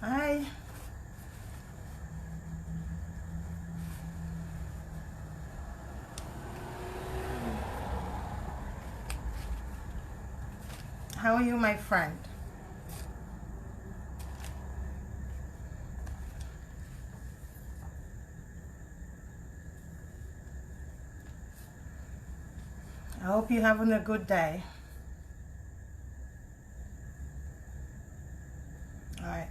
Hi. How are you, my friend? I hope you're having a good day. Alright.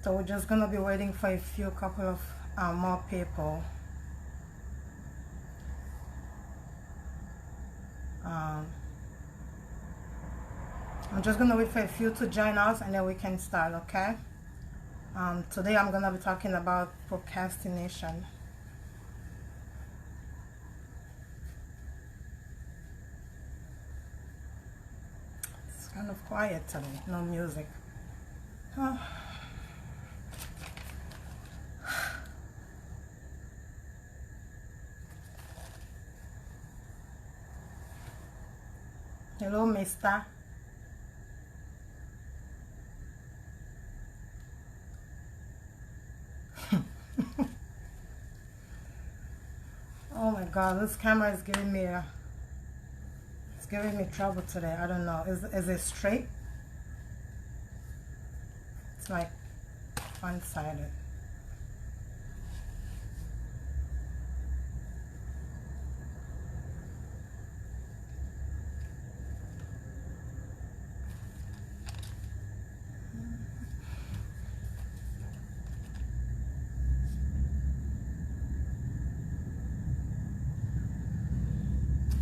So we're just gonna be waiting for a few couple of more people. I'm just gonna wait for a few to join us and then we can start, okay? Today I'm gonna be talking about procrastination. It's kind of quiet today, no music. Oh. Hello, mister. Oh my god, this camera is giving me it's giving me trouble today. I don't know. Is it straight? It's like one-sided.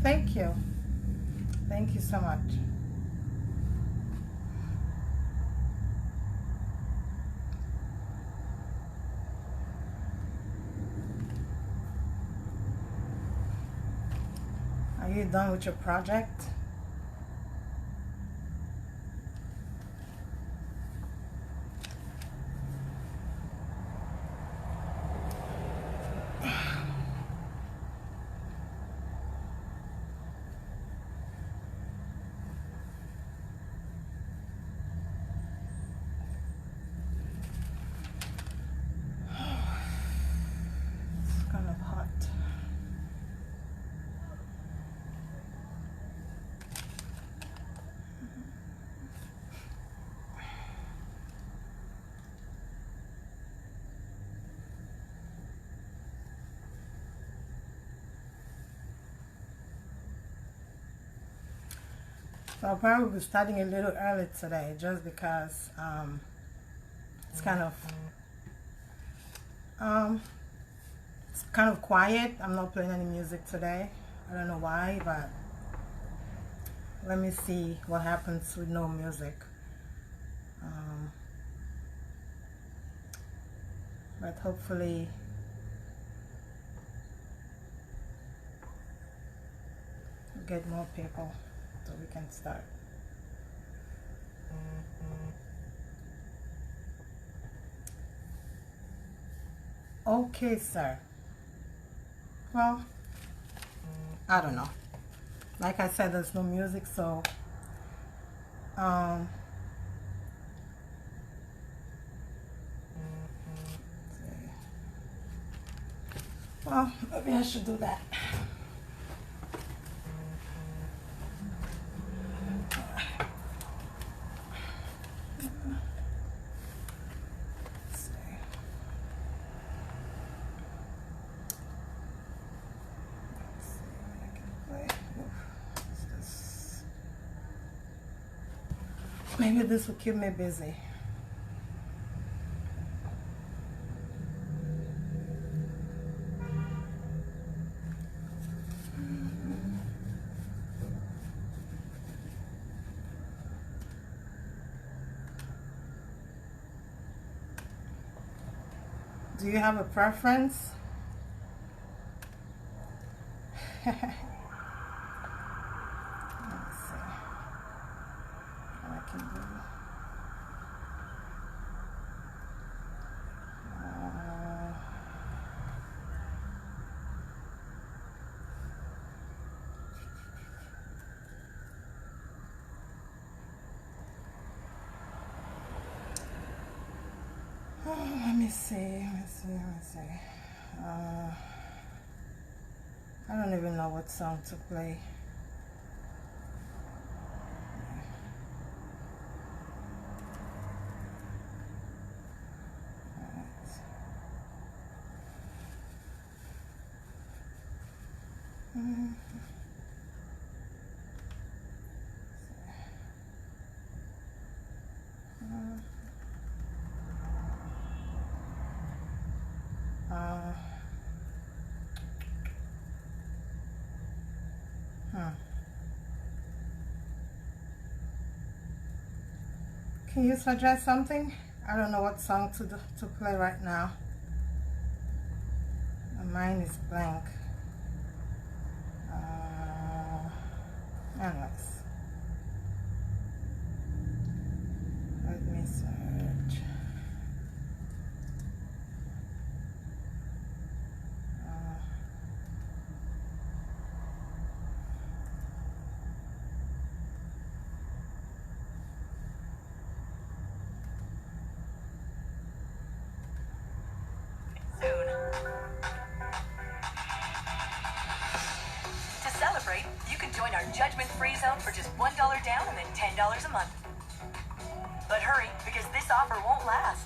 Thank you. Thank you so much. Are you done with your project? It's kind of hot. So I'll probably be starting a little early today just because it's kind of quiet. I'm not playing any music today. I don't know why, but let me see what happens with no music. But hopefully we'll get more people so we can start. Okay, sir. Well, I don't know. Like I said, there's no music, so well, maybe I should do that. Maybe this will keep me busy. Do you have a preference? Let's see what I can do. me see. I don't even know what song to play. Can you suggest something? I don't know what song to play right now. My mind is blank. Anyways, let me search. To celebrate, you can join our judgment-free zone for just $1 down and then $10 a month. But hurry, because this offer won't last.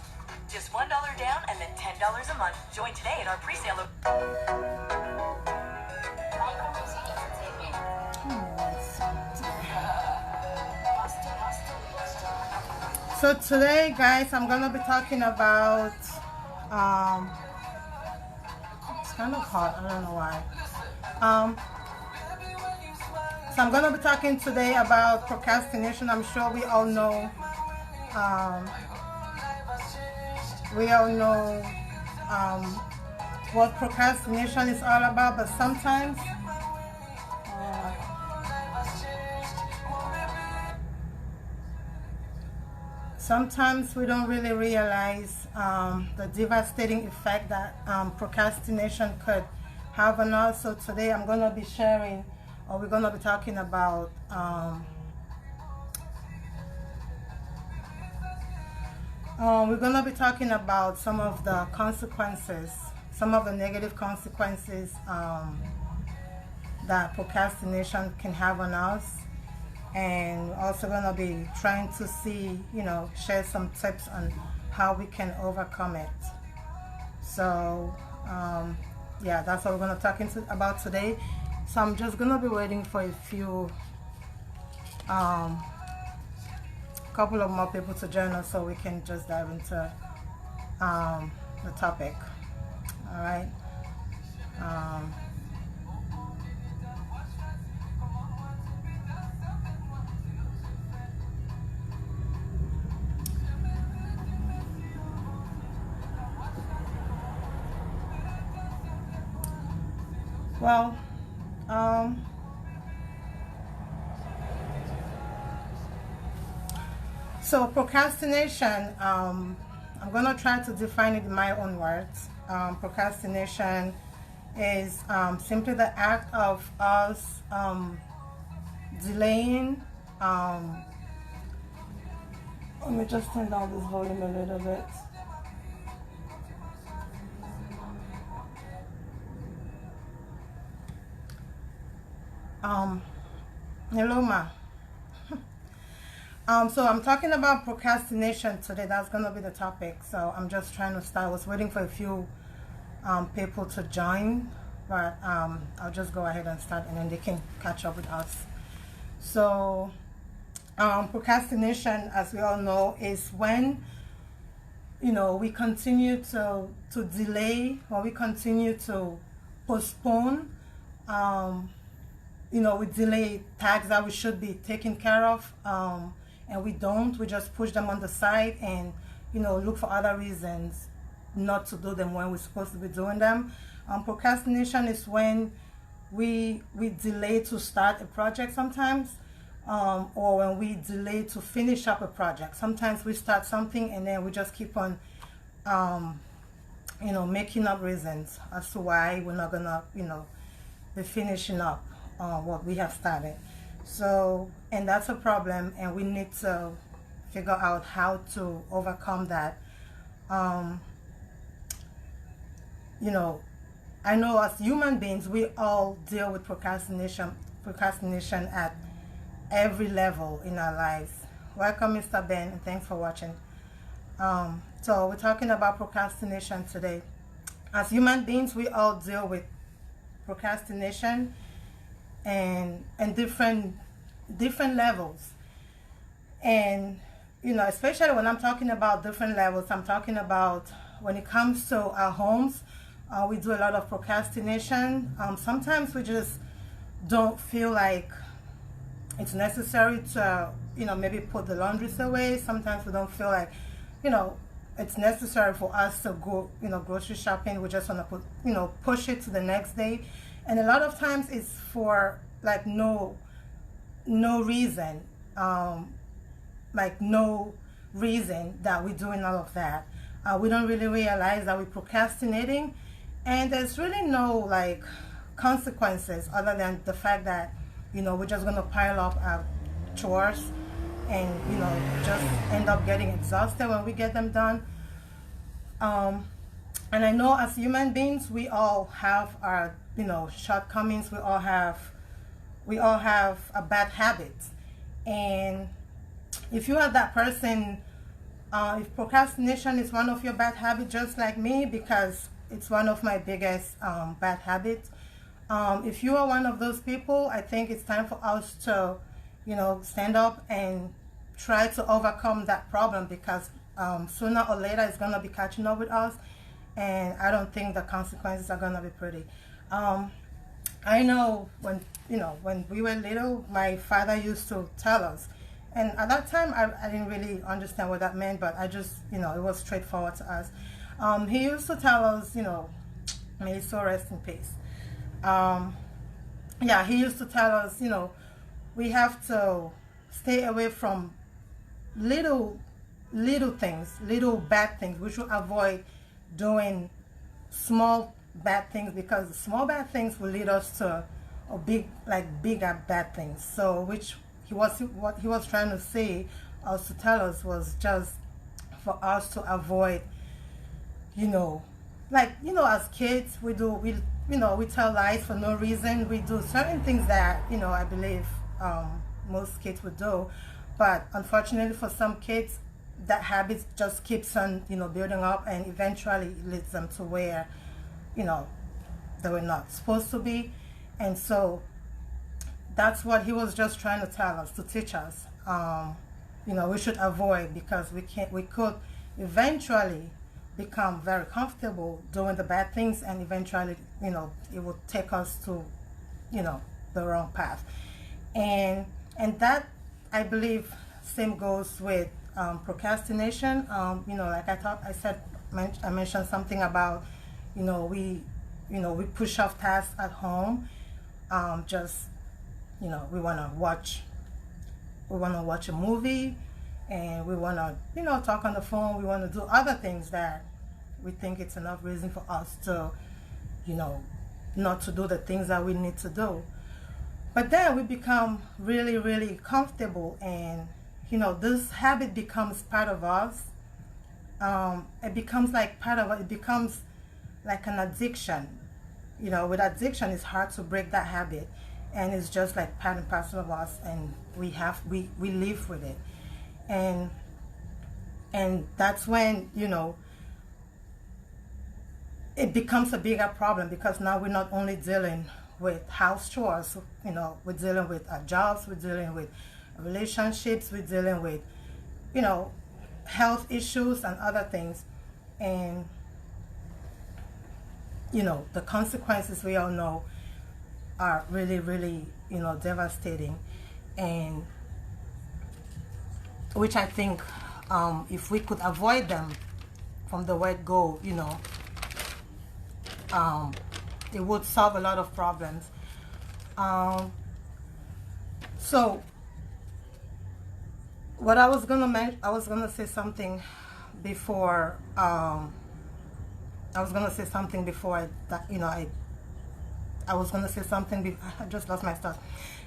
Just $1 down and then $10 a month. Join today at our pre-sale. So today, guys, I'm gonna be talking about it's kind of hot, I don't know why. So I'm gonna be talking today about procrastination. I'm sure we all know what procrastination is all about, but sometimes we don't really realize the devastating effect that procrastination could have on us. So today we're going to be talking about some of the consequences, some of the negative consequences that procrastination can have on us. And also going to be trying to share some tips on how we can overcome it. So yeah, that's what we're going to talk about today. So I'm just going to be waiting for a few couple of more people to join us so we can just dive into the topic. All right. Well, so procrastination, I'm going to try to define it in my own words. Procrastination is simply the act of us delaying. Let me just turn down this volume a little bit. Hello, ma. So I'm talking about procrastination today. That's going to be the topic. So I'm just trying to start. I was waiting for a few people to join, but I'll just go ahead and start, and then they can catch up with us. So procrastination, as we all know, is when we continue to delay, or we continue to postpone. We delay tasks that we should be taking care of, and we don't. We just push them on the side and, look for other reasons not to do them when we're supposed to be doing them. Procrastination is when we delay to start a project sometimes, or when we delay to finish up a project. Sometimes we start something and then we just keep on, making up reasons as to why we're not gonna, be finishing up what we have started. So, and that's a problem, and we need to figure out how to overcome that. you know, I know as human beings, we all deal with procrastination at every level in our lives. Welcome, Mr. Ben, and thanks for watching. So we're talking about procrastination today. As human beings, we all deal with procrastination and different levels. And you know, especially when I'm talking about different levels, I'm talking about when it comes to our homes, we do a lot of procrastination. Sometimes we just don't feel like it's necessary to, you know, maybe put the laundries away. Sometimes we don't feel like, you know, it's necessary for us to go, you know, grocery shopping. We just want to put, you know, push it to the next day. And a lot of times it's for like no reason, like no reason that we're doing all of that. We don't really realize that we're procrastinating, and there's really no like consequences other than the fact that, you know, we're just gonna pile up our chores and, you know, just end up getting exhausted when we get them done. And I know as human beings, we all have our, you know, shortcomings. We all have a bad habits. And if you are that person, if procrastination is one of your bad habits, just like me, because it's one of my biggest bad habits. If you are one of those people, I think it's time for us to, you know, stand up and try to overcome that problem, because sooner or later it's going to be catching up with us, and I don't think the consequences are going to be pretty. I know when, you know, when we were little, my father used to tell us, and at that time I didn't really understand what that meant, but I just, you know, it was straightforward to us. He used to tell us, you know, may his soul rest in peace. Yeah, he used to tell us, you know, we have to stay away from little things, little bad things. We should avoid doing small bad things, because the small bad things will lead us to a bigger bad things. So what he was trying to say, us to tell us, was just for us to avoid, you know, like, you know, as kids we tell lies for no reason. We do certain things that, you know, I believe most kids would do, but unfortunately for some kids, that habit just keeps on, you know, building up, and eventually leads them to where, you know, they were not supposed to be. And so that's what he was just trying to tell us, to teach us, you know, we should avoid, because we could eventually become very comfortable doing the bad things, and eventually, you know, it will take us to, you know, the wrong path. And that, I believe, same goes with procrastination. You know, like I mentioned something about, you know, we push off tasks at home. Just, you know, we want to watch a movie, and we want to, you know, talk on the phone. We want to do other things that we think it's enough reason for us to, you know, not to do the things that we need to do. But then we become really, really comfortable, and, you know, this habit becomes part of us. It becomes like part of it. It becomes like an addiction. You know, with addiction, it's hard to break that habit, and it's just like part and parcel of us, and we live with it. And that's when, you know, it becomes a bigger problem, because now we're not only dealing with house chores, you know, we're dealing with our jobs, we're dealing with relationships, we're dealing with, you know, health issues and other things. And, you know, the consequences, we all know, are really, really, you know, devastating. And which I think, if we could avoid them from the word go, you know, it would solve a lot of problems. So what I was gonna say something before. I was gonna say something before I was gonna say something. I just lost my thoughts.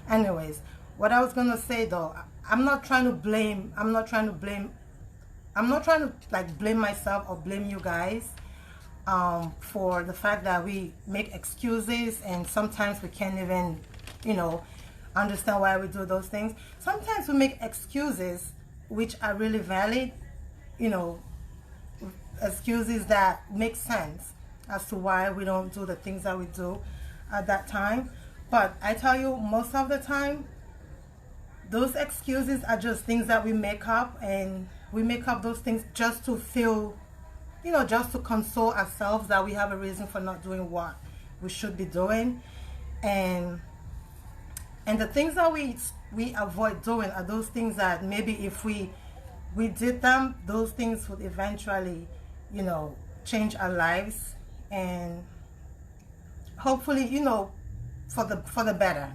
Anyways, what I was gonna say though, I'm not trying to like blame myself or blame you guys. for the fact that we make excuses, and sometimes we can't even, understand why we do those things. Sometimes we make excuses which are really valid, excuses that make sense as to why we don't do the things that we do at that time. But I tell you, most of the time, those excuses are just things that we make up, and we make up those things just to feel, just to console ourselves that we have a reason for not doing what we should be doing. And the things that we avoid doing are those things that maybe if we did them, those things would eventually, change our lives, and hopefully, for the better.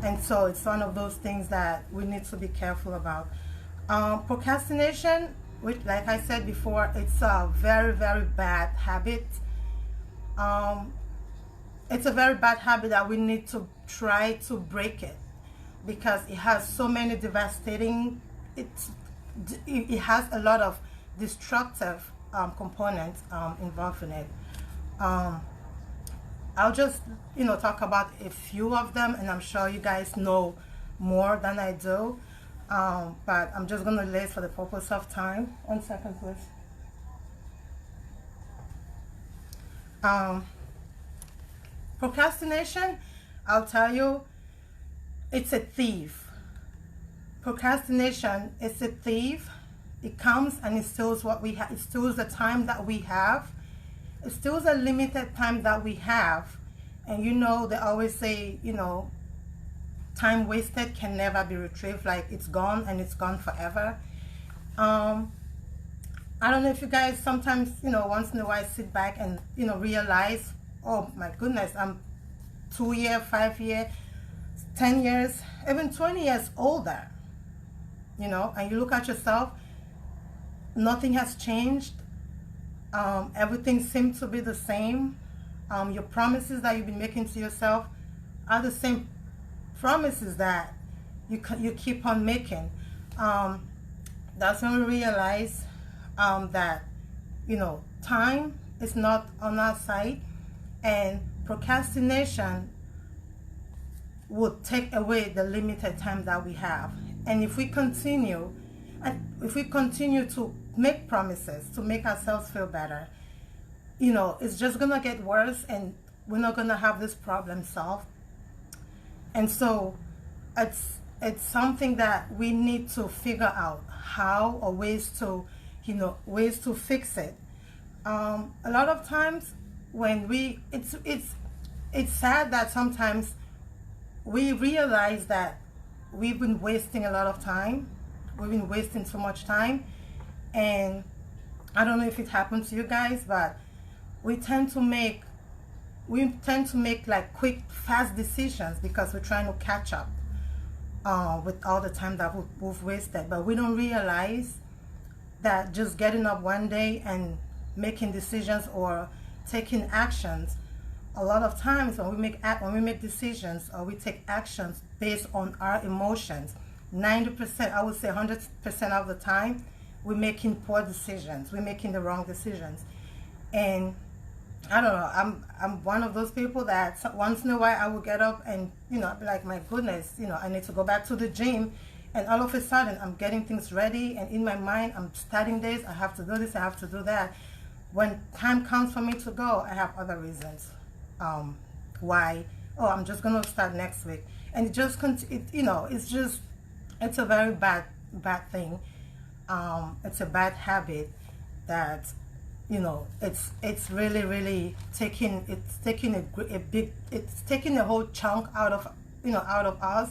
And so it's one of those things that we need to be careful about. Procrastination, which, like I said before, it's a very, very bad habit. It's a very bad habit that we need to try to break it, because it has so many devastating, it has a lot of destructive components involved in it. I'll just, talk about a few of them, and I'm sure you guys know more than I do. But I'm just going to list for the purpose of time. 1 second, please. Procrastination, I'll tell you, it's a thief. Procrastination is a thief. It comes and it steals what we have. It steals the time that we have. It steals a limited time that we have. And they always say, time wasted can never be retrieved. Like, it's gone and it's gone forever. I don't know if you guys sometimes, once in a while sit back and, realize, oh my goodness, I'm 2 years, 5 years, 10 years, even 20 years older, and you look at yourself, nothing has changed. Everything seems to be the same. Your promises that you've been making to yourself are the same promises that you keep on making. That's when we realize that time is not on our side, and procrastination would take away the limited time that we have. And if we continue to make promises to make ourselves feel better, it's just gonna get worse, and we're not gonna have this problem solved. And so it's something that we need to figure out how, or ways to fix it. A lot of times when it's sad that sometimes we realize that we've been wasting a lot of time. We've been wasting so much time, and I don't know if it happened to you guys, but we tend to make like quick, fast decisions because we're trying to catch up with all the time that we've wasted. But we don't realize that just getting up one day and making decisions or taking actions, a lot of times when we make decisions or we take actions based on our emotions, 90%, I would say 100% of the time, we're making poor decisions. We're making the wrong decisions. And I don't know, I'm one of those people that once in a while I will get up and, I'll be like, my goodness, I need to go back to the gym. And all of a sudden I'm getting things ready, and in my mind I'm starting this, I have to do this, I have to do that. When time comes for me to go, I have other reasons why. Oh, I'm just going to start next week. And it just, it's a very bad thing. It's a bad habit that, it's really, really taking a whole chunk out of us.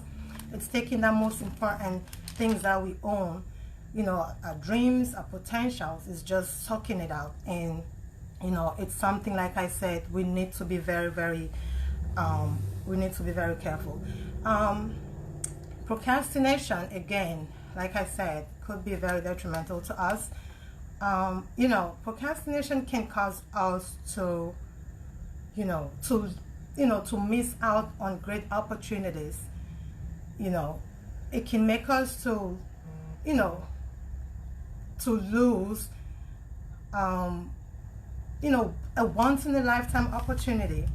It's taking the most important things that we own, our dreams, our potentials, is just sucking it out. And it's something, like I said, we need to be very, very careful. Procrastination, again, like I said, could be very detrimental to us. Procrastination can cause us to miss out on great opportunities. It can make us to lose a once in a lifetime opportunity.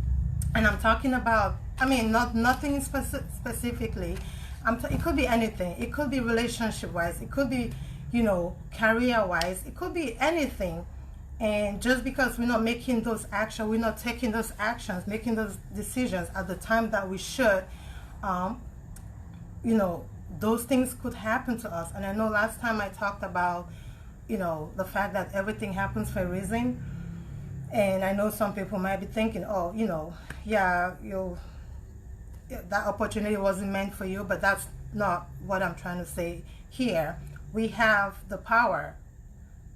And I'm talking about, I mean, nothing specifically. It could be anything. It could be relationship wise. It could be, career wise. It could be anything. And just because we're not making those actions, we're not taking those actions, making those decisions at the time that we should, those things could happen to us. And I know last time I talked about, the fact that everything happens for a reason. And I know some people might be thinking, oh, yeah, that opportunity wasn't meant for you, but that's not what I'm trying to say here. We have the power.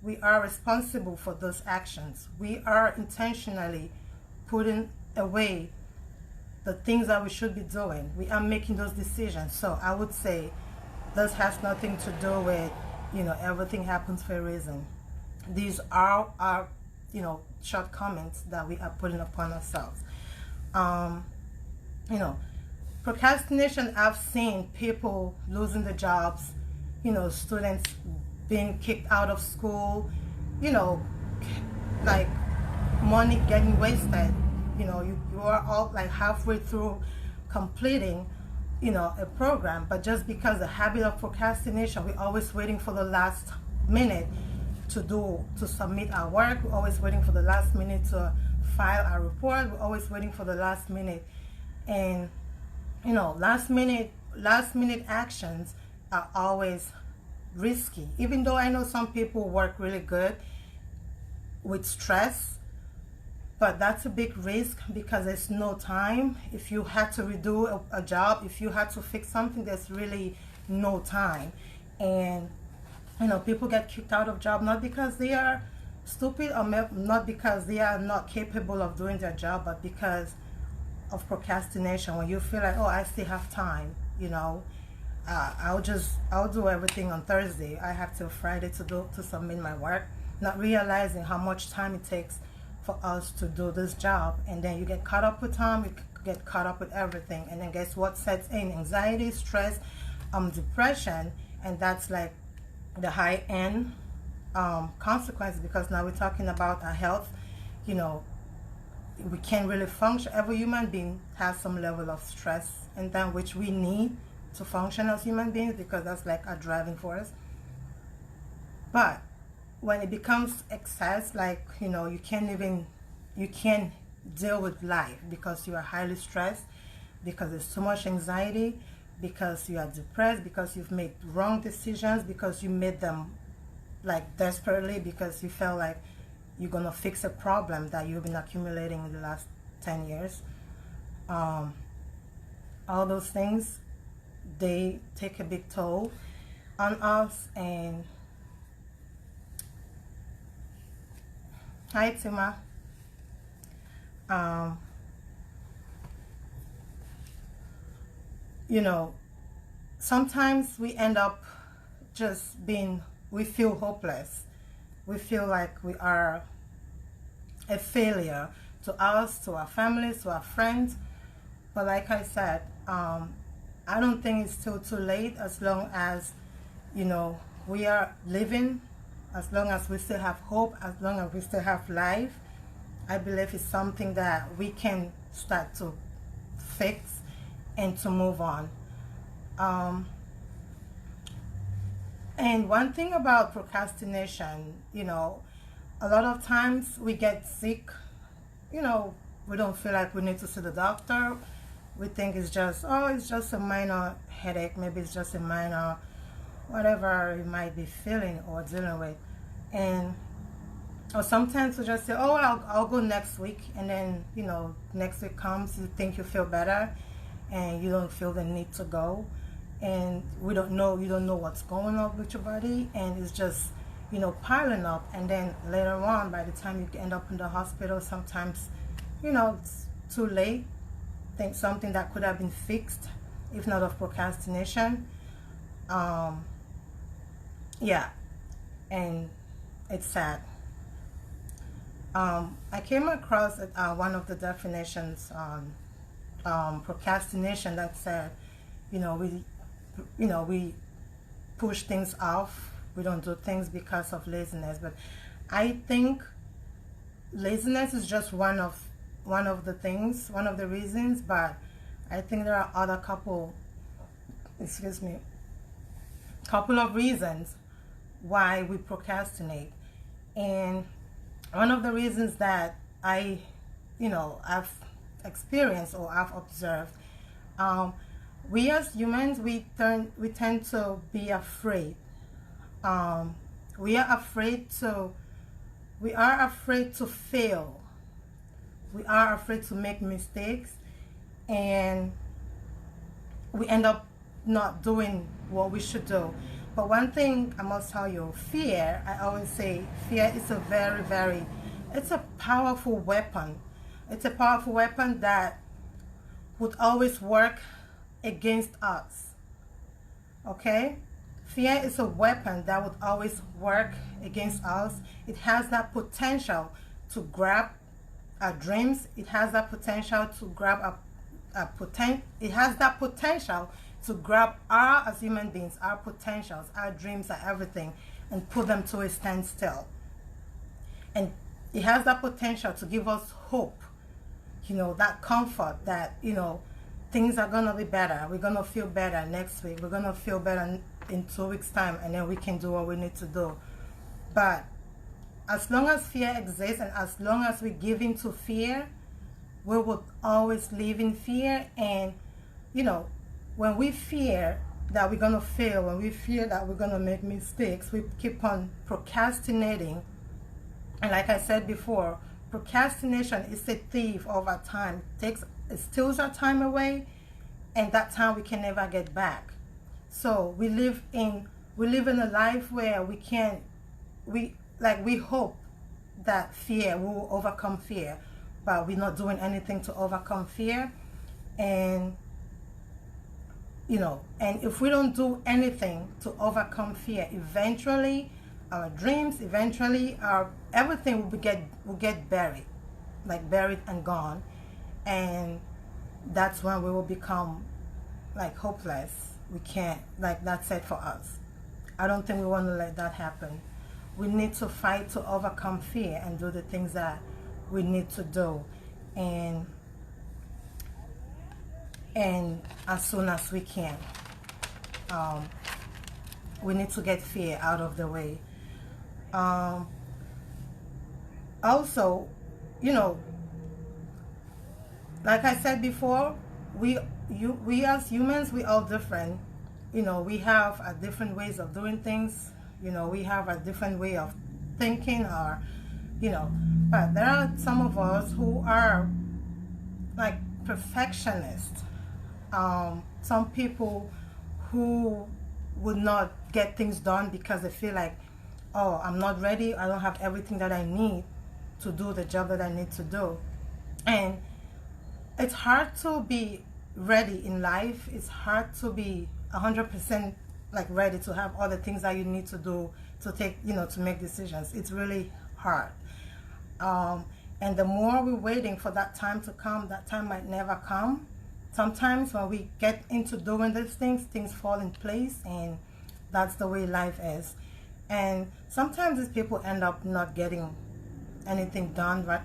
We are responsible for those actions. We are intentionally putting away the things that we should be doing. We are making those decisions. So I would say this has nothing to do with, everything happens for a reason. These are our, shortcomings that we are putting upon ourselves. Procrastination, I've seen people losing their jobs, students being kicked out of school, like money getting wasted. You are all like halfway through completing, a program, but just because the habit of procrastination, we're always waiting for the last minute to submit our work. We're always waiting for the last minute to file our report. We're always waiting for the last minute, and last minute actions are always risky. Even though I know some people work really good with stress, but that's a big risk because there's no time. If you had to redo a job, if you had to fix something, there's really no time. And people get kicked out of job not because they are stupid or not because they are not capable of doing their job, but because of procrastination. When you feel like, oh, I still have time, I'll do everything on Thursday. I have till Friday to submit my work, not realizing how much time it takes for us to do this job. And then you get caught up with time, you get caught up with everything, and then guess what sets in? Anxiety, stress, depression, and that's like the high end consequences, because now we're talking about our health. We can't really function. Every human being has some level of stress and then which we need to function as human beings, because that's like our driving force. But when it becomes excess, like you can't deal with life because you are highly stressed, because there's so much anxiety, because you are depressed, because you've made wrong decisions, because you made them like desperately, because you felt like you're gonna fix a problem that you've been accumulating in the last 10 years. All those things, they take a big toll on us. And hi Tima. Sometimes we end up we feel hopeless. We feel like we are a failure to us, to our families, to our friends. But like I said, I don't think it's still too late, as long as, we are living, as long as we still have hope, as long as we still have life. I believe it's something that we can start to fix and to move on. And one thing about procrastination, a lot of times we get sick, we don't feel like we need to see the doctor. We think it's just a minor headache, maybe it's just a minor whatever you might be feeling or dealing with. Or sometimes we just say, oh, I'll go next week, and then next week comes, you think you feel better and you don't feel the need to go, and you don't know what's going on with your body, and it's just piling up. And then later on, by the time you end up in the hospital, sometimes it's too late. Think something that could have been fixed if not of procrastination. Yeah, and it's sad. I came across one of the definitions on procrastination that said, we push things off. We don't do things because of laziness. But I think, laziness is just one of the things, one of the reasons, but I think there are other couple of reasons why we procrastinate. And one of the reasons that I've experienced or I've observed, we as humans, we tend to be afraid. We are afraid to fail. We are afraid to make mistakes, and we end up not doing what we should do. But one thing I must tell you, fear, I always say, fear is a it's a powerful weapon. It's a powerful weapon that would always work against us. Okay? Fear is a weapon that would always work against us. It has that potential to grab our dreams. It has that potential to grab it has that potential to grab as human beings, our potentials, our dreams, our everything, and put them to a standstill. And it has that potential to give us hope, that comfort that, things are going to be better. We're going to feel better next week. We're going to feel better in 2 weeks' time, and then we can do what we need to do. But as long as fear exists and as long as we give in to fear, we will always live in fear. And, when we fear that we're going to fail, when we fear that we're going to make mistakes, we keep on procrastinating. And like I said before, procrastination is a thief of our time. It steals our time away, and that time we can never get back. So we live in a life where we hope that fear will overcome fear, but we're not doing anything to overcome fear. And and if we don't do anything to overcome fear, eventually our dreams, eventually our everything will get buried and gone. And that's when we will become hopeless. We can't, that's it for us. I don't think we want to let that happen. We need to fight to overcome fear and do the things that we need to do, and as soon as we can. We need to get fear out of the way. Also, like I said before, we as humans, we all different. We have different ways of doing things. We have a different way of thinking, or but there are some of us who are perfectionists. Some people who would not get things done because they feel like, oh, I'm not ready, I don't have everything that I need to do the job that I need to do. And it's hard to be ready in life. It's hard to be 100% ready to have all the things that you need to do to take, to make decisions. It's really hard. And the more we're waiting for that time to come, that time might never come. Sometimes when we get into doing these things fall in place, and that's the way life is. And sometimes these people end up not getting anything done, right?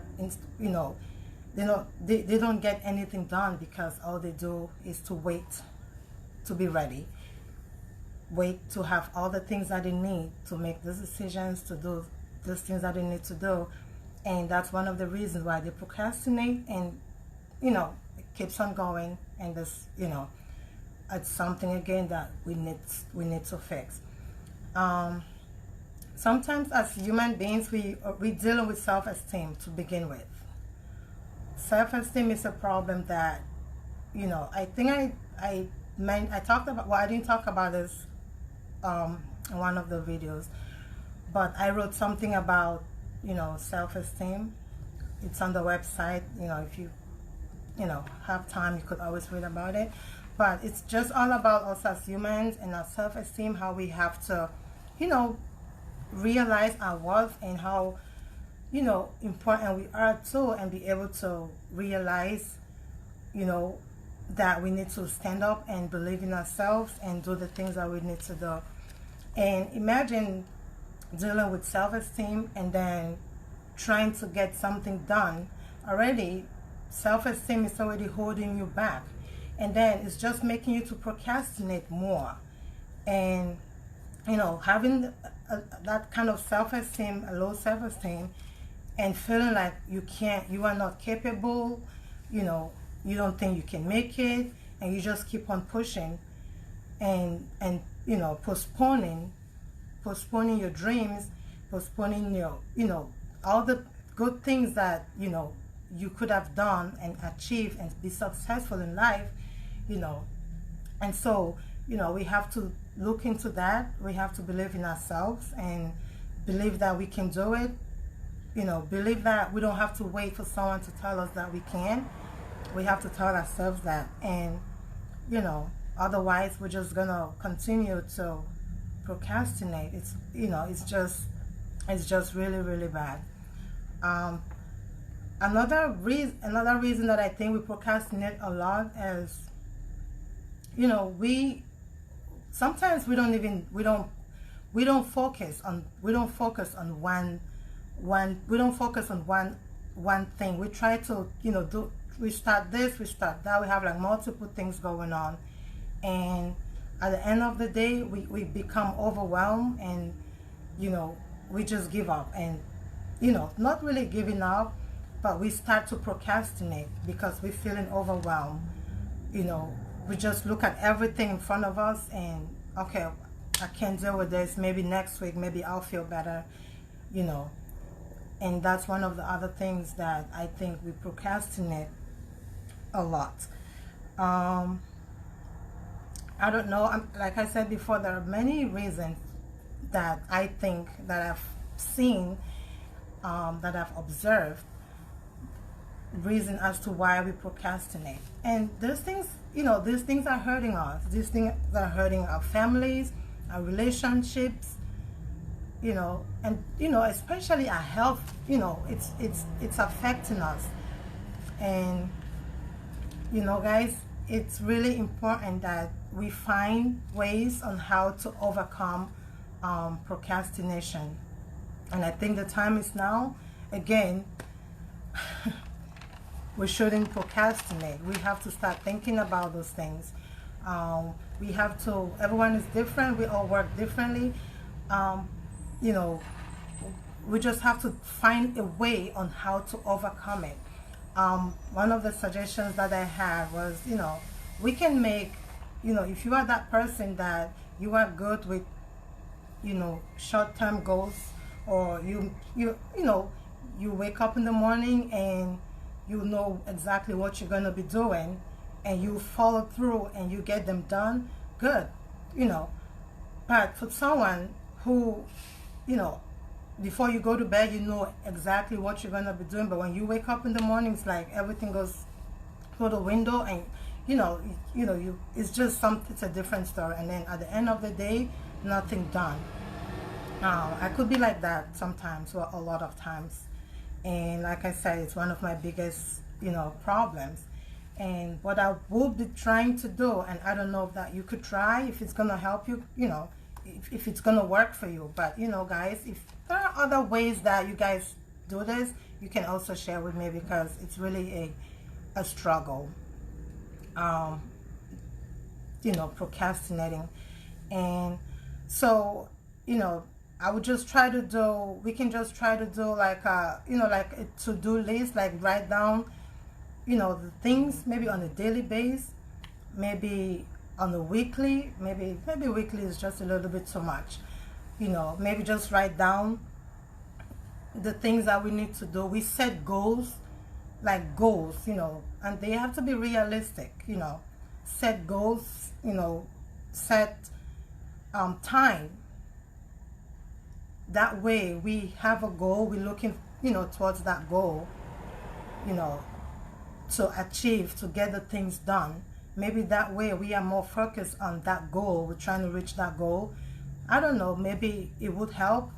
They don't get anything done because all they do is to wait to be ready. Wait to have all the things that they need to make those decisions, to do those things that they need to do. And that's one of the reasons why they procrastinate, and it keeps on going. And this, it's something again that we need to fix. Sometimes as human beings, we deal with self-esteem to begin with. Self-esteem is a problem that, I think I talked about, well, I didn't talk about this in one of the videos, but I wrote something about, self-esteem. It's on the website. If you, have time, you could always read about it. But it's just all about us as humans and our self-esteem, how we have to, realize our worth and how, important we are too, and be able to realize, that we need to stand up and believe in ourselves and do the things that we need to do. And imagine dealing with self-esteem and then trying to get something done, already self-esteem is already holding you back, and then it's just making you to procrastinate more. And having that kind of self-esteem, a low self-esteem, and feeling like you are not capable, you don't think you can make it, and you just keep on pushing and postponing your dreams, postponing all the good things that you could have done and achieve and be successful in life. And so we have to look into that. We have to believe in ourselves and believe that we can do it. Believe that we don't have to wait for someone to tell us that we can. We have to tell ourselves that. And otherwise we're just gonna continue to procrastinate. It's just really, really bad. Another reason that I think we procrastinate a lot is, we sometimes we don't focus on one thing. We try to we start this, we start that. We have like multiple things going on, and at the end of the day we become overwhelmed, and we just give up. And not really giving up, but we start to procrastinate because we're feeling overwhelmed. We just look at everything in front of us and, okay, I can't deal with this. Maybe next week, maybe I'll feel better, and that's one of the other things that I think we procrastinate a lot. I don't know, like I said before, there are many reasons that I think that I've seen, that I've observed, reason as to why we procrastinate. And these things are hurting us. These things are hurting our families, our relationships, and especially our health. It's affecting us. And guys, it's really important that we find ways on how to overcome procrastination. And I think the time is now. Again, we shouldn't procrastinate. We have to start thinking about those things. We have to, everyone is different. We all work differently. We just have to find a way on how to overcome it. One of the suggestions that I had was, we can make, if you are that person that you are good with, short-term goals, or you wake up in the morning and you know exactly what you're going to be doing, and you follow through and you get them done, good. But for someone who, before you go to bed, you know exactly what you're going to be doing, but when you wake up in the morning, it's like everything goes through the window, and it's just it's a different story. And then at the end of the day, nothing done. I could be like that sometimes, or a lot of times. And like I said, it's one of my biggest, problems. And what I will be trying to do, and I don't know if that you could try, if it's going to help you, if it's going to work for you. But, guys, if there are other ways that you guys do this, you can also share with me, because it's really a struggle, procrastinating. And so, I would just try to do, we can just try to do like a, like a to-do list, like write down, the things, maybe on a daily basis, maybe on a weekly, maybe weekly is just a little bit too much. Maybe just write down the things that we need to do. We set goals, like goals, and they have to be realistic, set goals, set time. That way we have a goal, we're looking, towards that goal, to achieve, to get the things done. Maybe that way we are more focused on that goal. We're trying to reach that goal. I don't know, maybe it would help.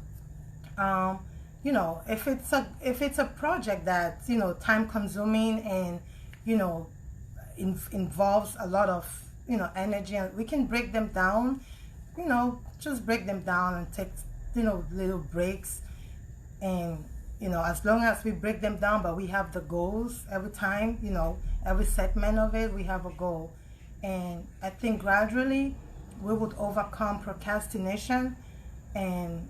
If it's a project that, time consuming and, involves a lot of, energy, and we can break them down, just break them down and take, little breaks, and, you know, as long as we break them down, but we have the goals every time, you know, every segment of it, we have a goal. And I think gradually we would overcome procrastination. And,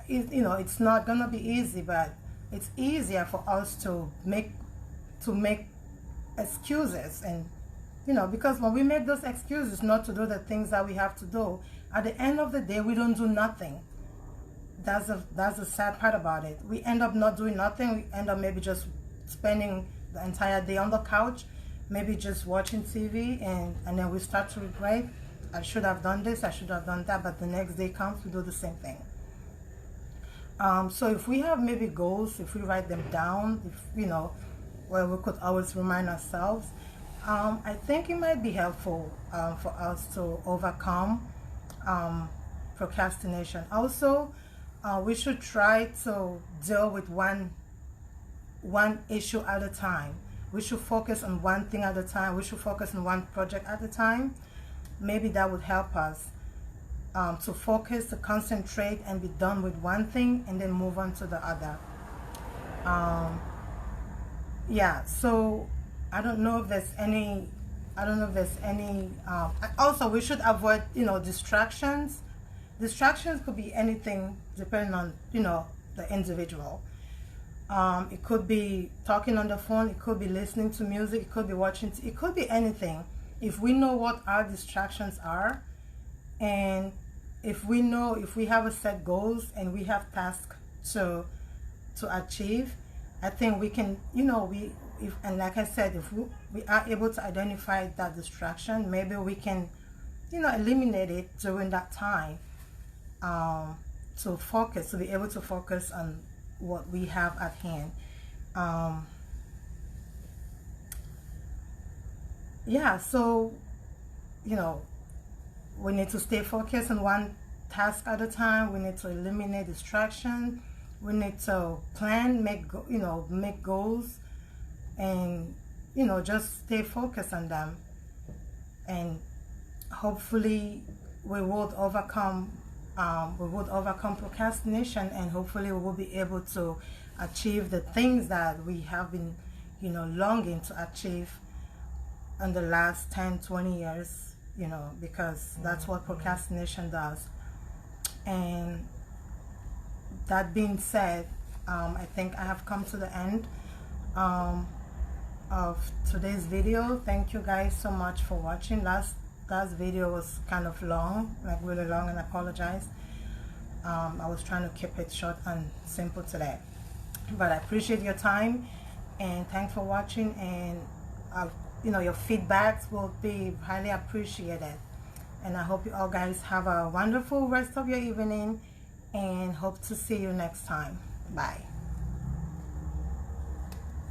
you know, it's not going to be easy, but it's easier for us to make excuses. And, you know, because when we make those excuses not to do the things that we have to do, at the end of the day, we don't do nothing. That's the sad part about it. We end up not doing nothing. We end up maybe just spending the entire day on the couch, maybe just watching TV, and then we start to regret, I should have done this, I should have done that, but the next day comes, we do the same thing. So if we have maybe goals, if we write them down, if, you know, well, we could always remind ourselves, I think it might be helpful for us to overcome procrastination. Also, we should try to deal with one issue at a time. We should focus on one thing at a time. We should focus on one project at a time. Maybe that would help us to focus, to concentrate, and be done with one thing, and then move on to the other. Yeah, so I don't know if there's any, also we should avoid, you know, distractions. Distractions could be anything depending on, you know, the individual. It could be talking on the phone, it could be listening to music, it could be watching, it could be anything. If we know what our distractions are, and if we have a set goals and we have tasks to achieve, I think we can, you know, and like I said, if we are able to identify that distraction, maybe we can, you know, eliminate it during that time, to be able to focus on what we have at hand. Yeah, so, you know, we need to stay focused on one task at a time. We need to eliminate distraction. We need to plan, make goals, and, you know, just stay focused on them. And hopefully we would overcome procrastination, and hopefully we will be able to achieve the things that we have been, you know, longing to achieve in the last 10-20 years, you know, because that's what procrastination does. And that being said, I think I have come to the end of today's video. Thank you guys so much for watching. Last video was kind of long, like really long, and I apologize. I was trying to keep it short and simple today, but I appreciate your time, and thanks for watching. And you know, your feedbacks will be highly appreciated. And I hope you all guys have a wonderful rest of your evening, and hope to see you next time. Bye.